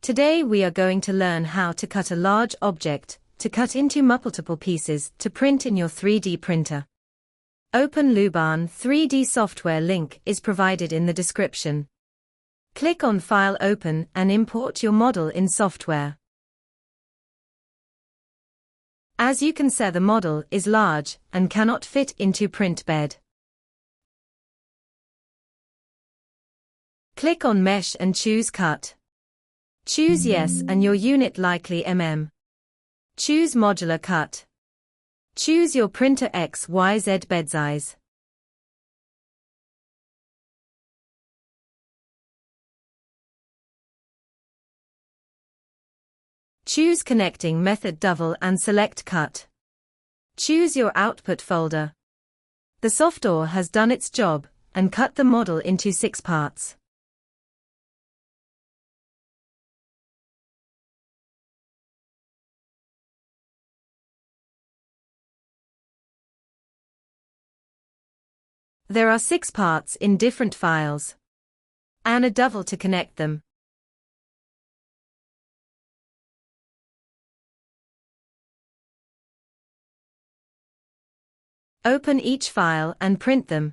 Today we are going to learn how to cut a large object, to cut into multiple pieces, to print in your 3D printer. Open Luban 3D software, link is provided in the description. Click on File, Open and import your model in software. As you can see, the model is large and cannot fit into print bed. Click on Mesh and choose Cut. Choose Yes and your unit likely mm. Choose Modular Cut. Choose your printer XYZ bed size. Choose Connecting Method Double and select Cut. Choose your output folder. The software has done its job and cut the model into 6 parts. There are 6 parts in different files, and a dovell to connect them. Open each file and print them.